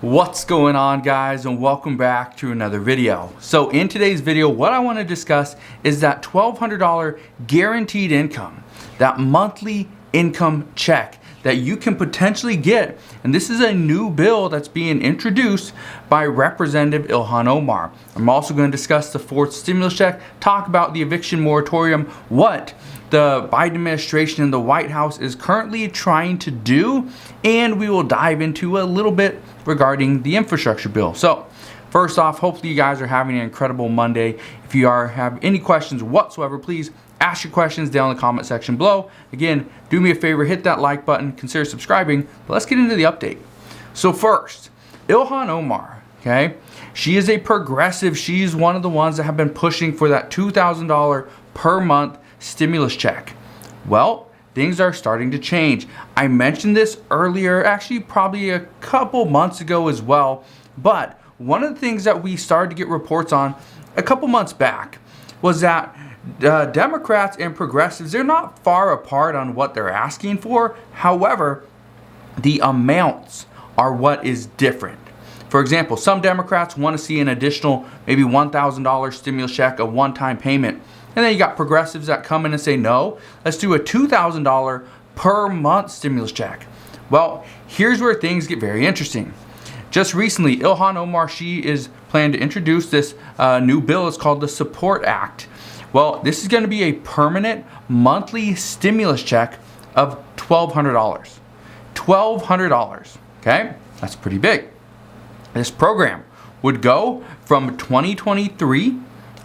What's going on, guys, and welcome back to another video. So in today's video, what I want to discuss is that $1,200 guaranteed income, that monthly income check that you can potentially get. And this is a new bill that's being introduced by Representative Ilhan Omar. I'm also going to discuss the fourth stimulus check, talk about the eviction moratorium, what the Biden administration and the White House is currently trying to do, and we will dive into a little bit regarding the infrastructure bill. So first off, hopefully you guys are having an incredible Monday. If you have any questions whatsoever, please ask your questions down in the comment section below. Again, do me a favor, hit that like button, consider subscribing. But let's get into the update. So first, Ilhan Omar, okay? She is a progressive. She's one of the ones that have been pushing for that $2,000 per month stimulus check. Well, things are starting to change. I mentioned this earlier, actually probably a couple months ago as well, but one of the things that we started to get reports on a couple months back was that Democrats and progressives, they're not far apart on what they're asking for. However, the amounts are what is different. For example, some Democrats want to see an additional maybe $1,000 stimulus check, a one-time payment. And then you got progressives that come in and say, no, let's do a $2,000 per month stimulus check. Well, here's where things get very interesting. Just recently, Ilhan Omar, she is planning to introduce this new bill. It's called the Support Act. Well, this is going to be a permanent monthly stimulus check of $1,200. $1,200, okay? That's pretty big. This program would go from 2023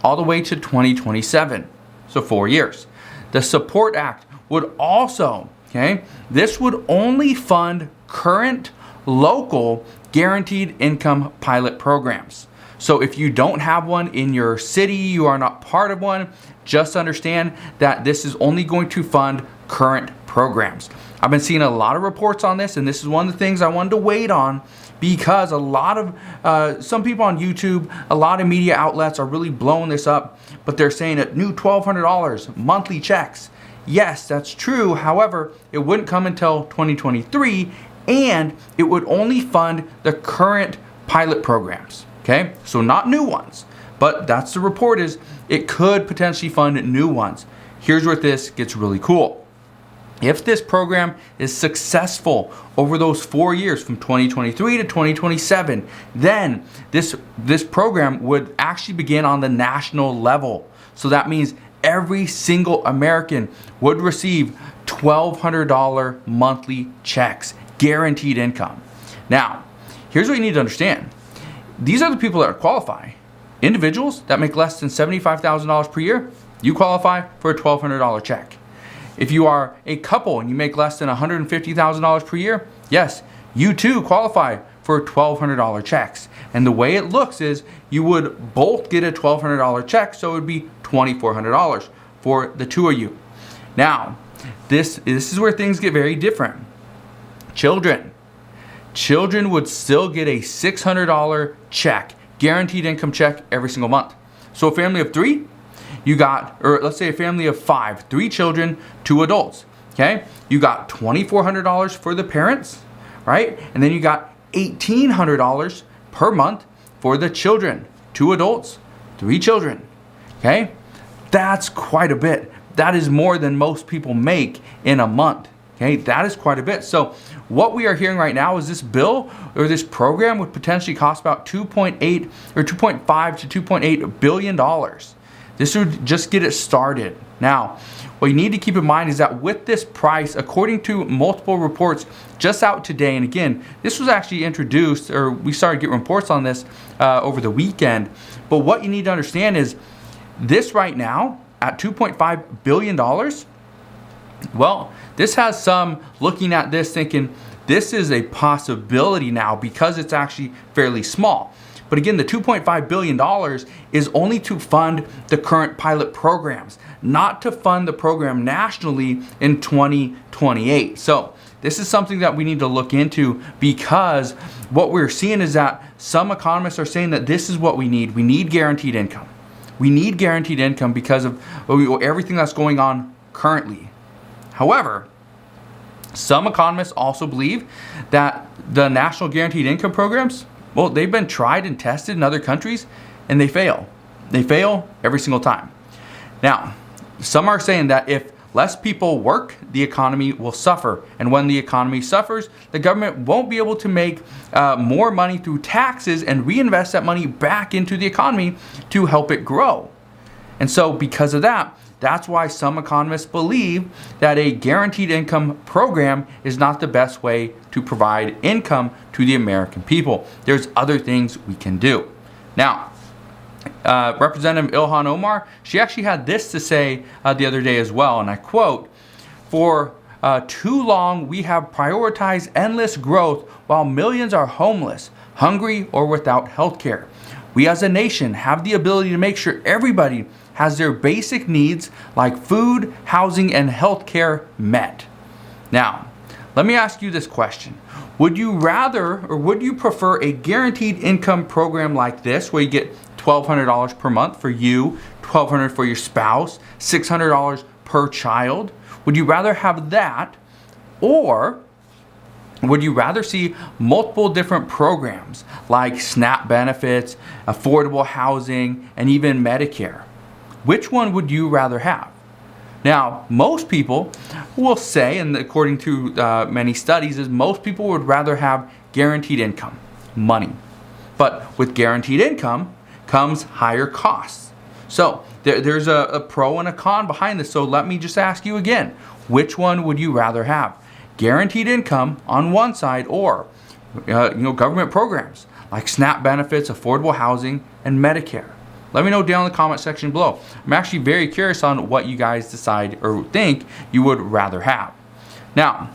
all the way to 2027, so 4 years. The Support Act would also, okay, this would only fund current local guaranteed income pilot programs. So if you don't have one in your city, you are not part of one, just understand that this is only going to fund current programs. I've been seeing a lot of reports on this, and this is one of the things I wanted to wait on, because a lot of some people on YouTube, a lot of media outlets are really blowing this up, but they're saying a new $1,200 monthly checks. Yes, that's true. However, it wouldn't come until 2023, and it would only fund the current pilot programs. Okay, so not new ones, but that's the report, is it could potentially fund new ones. Here's where this gets really cool. If this program is successful over those 4 years from 2023 to 2027, then this program would actually begin on the national level. So that means every single American would receive $1,200 monthly checks, guaranteed income. Now, here's what you need to understand. These are the people that qualify. Individuals that make less than $75,000 per year, you qualify for a $1,200 check. If you are a couple and you make less than $150,000 per year, yes, you too qualify for $1,200 checks. And the way it looks is you would both get a $1,200 check, so it would be $2,400 for the two of you. Now, this is where things get very different. Children would still get a $600 check, guaranteed income check every single month. So a family of three, you got, or let's say a family of five, 3 children, 2 adults, okay? You got $2,400 for the parents, right? And then you got $1,800 per month for the children, 2 adults, 3 children, okay? That's quite a bit. That is more than most people make in a month, okay? That is quite a bit. So what we are hearing right now is this bill or this program would potentially cost about $2.8 or $2.5 to $2.8 billion. This would just get it started. Now, what you need to keep in mind is that with this price, according to multiple reports just out today, and again, this was actually introduced, or we started getting reports on this over the weekend, but what you need to understand is this right now at $2.5 billion, well, this has some looking at this thinking this is a possibility now because it's actually fairly small. But again, the $2.5 billion is only to fund the current pilot programs, not to fund the program nationally in 2028. So this is something that we need to look into, because what we're seeing is that some economists are saying that this is what we need. We need guaranteed income. We need guaranteed income because of everything that's going on currently. However, some economists also believe that The national guaranteed income programs, well, they've been tried and tested in other countries and they fail. They fail every single time. Now, some are saying that if less people work, the economy will suffer. And when the economy suffers, the government won't be able to make more money through taxes and reinvest that money back into the economy to help it grow. And so because of that, that's why some economists believe that a guaranteed income program is not the best way to provide income to the American people. There's other things we can do. Now, Representative Ilhan Omar, she actually had this to say the other day as well, and I quote, "For too long we have prioritized endless growth while millions are homeless, hungry, or without health care. We as a nation have the ability to make sure everybody has their basic needs like food, housing, and health care met." Now, let me ask you this question. Would you rather or would you prefer a guaranteed income program like this where you get $1,200 per month for you, $1,200 for your spouse, $600 per child? Would you rather have that, or would you rather see multiple different programs like SNAP benefits, affordable housing, and even Medicare? Which one would you rather have? Now, most people will say, and according to many studies, is most people would rather have guaranteed income, money. But with guaranteed income comes higher costs. So there's a pro and a con behind this. So let me just ask you again, which one would you rather have? Guaranteed income on one side, or government programs like SNAP benefits, affordable housing, and Medicare? Let me know down in the comment section below. I'm actually very curious on what you guys decide or think you would rather have. Now,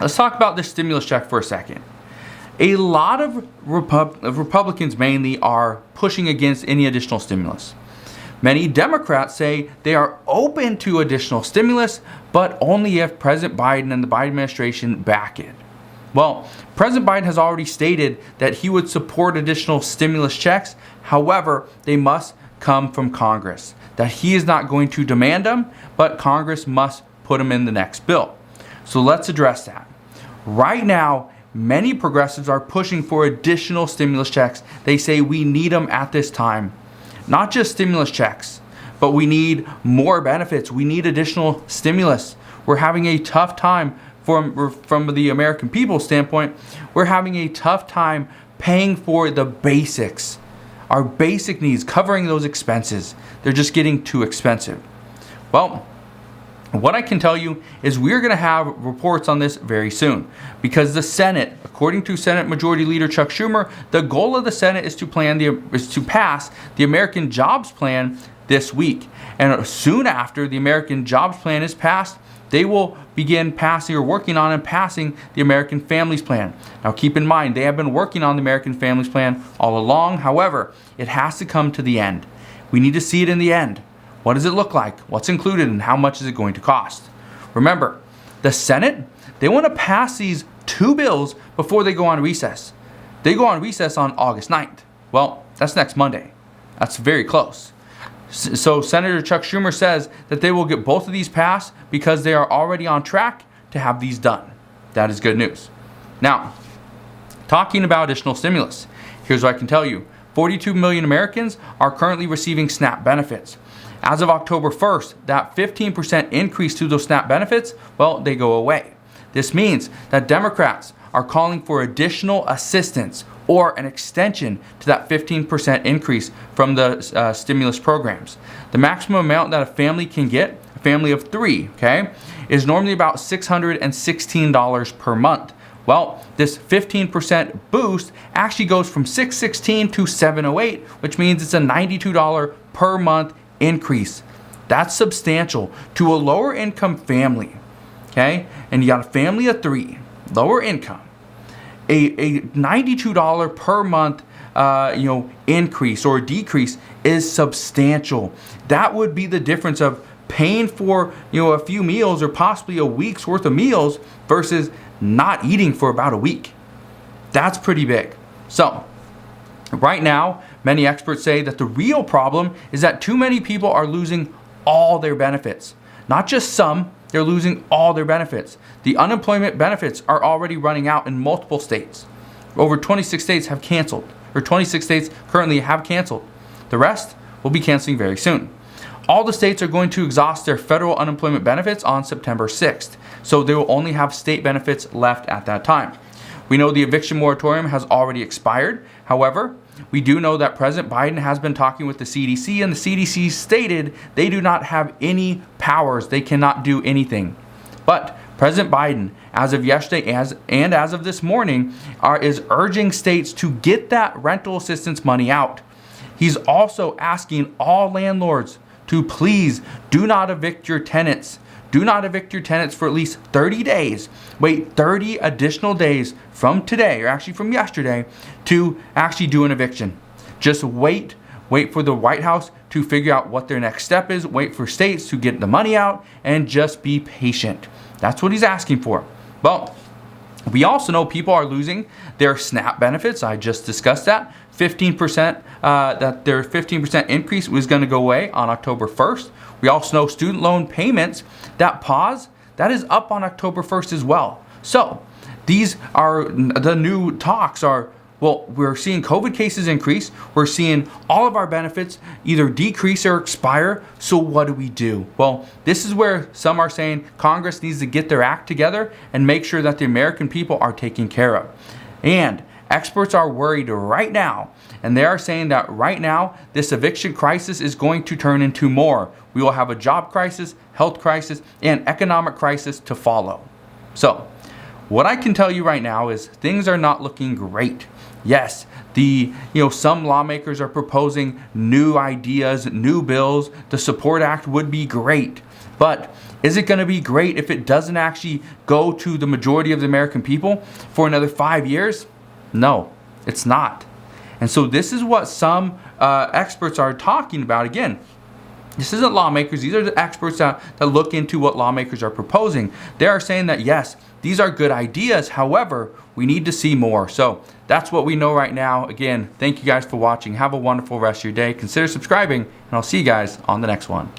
let's talk about this stimulus check for a second. A lot of Republicans mainly are pushing against any additional stimulus. Many Democrats say they are open to additional stimulus, but only if President Biden and the Biden administration back it. Well, President Biden has already stated that he would support additional stimulus checks. However, they must come from Congress. That he is not going to demand them, but Congress must put them in the next bill. So let's address that. Right now, many progressives are pushing for additional stimulus checks. They say we need them at this time. Not just stimulus checks, but we need more benefits. We need additional stimulus. We're having a tough time from the American people's standpoint. We're having a tough time paying for the basics, our basic needs, covering those expenses. They're just getting too expensive. Well, what I can tell you is we're going to have reports on this very soon, because the Senate, according to Senate Majority Leader Chuck Schumer, the goal of the Senate is to pass the American Jobs Plan this week. And soon after the American Jobs Plan is passed, they will begin passing or working on and passing the American Families Plan. Now keep in mind, they have been working on the American Families Plan all along. However, it has to come to the end. We need to see it in the end. What does it look like? What's included and how much is it going to cost? Remember, the Senate, they want to pass these two bills before they go on recess. They go on recess on August 9th. Well, that's next Monday. That's very close. So Senator Chuck Schumer says that they will get both of these passed because they are already on track to have these done. That is good news. Now, talking about additional stimulus, here's what I can tell you. 42 million Americans are currently receiving SNAP benefits. As of October 1st, that 15% increase to those SNAP benefits, well, they go away. This means that Democrats are calling for additional assistance or an extension to that 15% increase from the stimulus programs. The maximum amount that a family can get, a family of three, okay, is normally about $616 per month. Well, this 15% boost actually goes from $616 to $708, which means it's a $92 per month increase. That's substantial to a lower income family, okay? And you got a family of three, lower income. A $92 per month increase or decrease is substantial. That would be the difference of paying for a few meals or possibly a week's worth of meals versus not eating for about a week. That's pretty big. So right now, many experts say that the real problem is that too many people are losing all their benefits. Not just some, they're losing all their benefits. The unemployment benefits are already running out in multiple states. Over 26 states have canceled, or 26 states currently have canceled. The rest will be canceling very soon. All the states are going to exhaust their federal unemployment benefits on September 6th, so they will only have state benefits left at that time. We know the eviction moratorium has already expired. However, we do know that President Biden has been talking with the CDC, and the CDC stated they do not have any powers. They cannot do anything. But President Biden, as of yesterday and as of this morning, is urging states to get that rental assistance money out. He's also asking all landlords to please do not evict your tenants. Do not evict your tenants for at least 30 days. Wait 30 additional days from today, or actually from yesterday, to actually do an eviction. Just wait for the White House to figure out what their next step is. Wait for states to get the money out, and just be patient. That's what he's asking for. Well, we also know people are losing their SNAP benefits. I just discussed that. 15%, that their 15% increase was going to go away on October 1st. We also know student loan payments, that pause, that is up on October 1st as well. So these are the new talks are, well, we're seeing COVID cases increase. We're seeing all of our benefits either decrease or expire. So what do we do? Well, this is where some are saying Congress needs to get their act together and make sure that the American people are taken care of. And experts are worried right now, and they are saying that right now, this eviction crisis is going to turn into more. We will have a job crisis, health crisis, and economic crisis to follow. So, what I can tell you right now is things are not looking great. Yes, some lawmakers are proposing new ideas, new bills. The SUPPORT Act would be great. But is it going to be great if it doesn't actually go to the majority of the American people for another 5 years? No, it's not. And so this is what some experts are talking about. Again, this isn't lawmakers. These are the experts that look into what lawmakers are proposing. They are saying that, yes, these are good ideas. However, we need to see more. So that's what we know right now. Again, thank you guys for watching. Have a wonderful rest of your day. Consider subscribing, and I'll see you guys on the next one.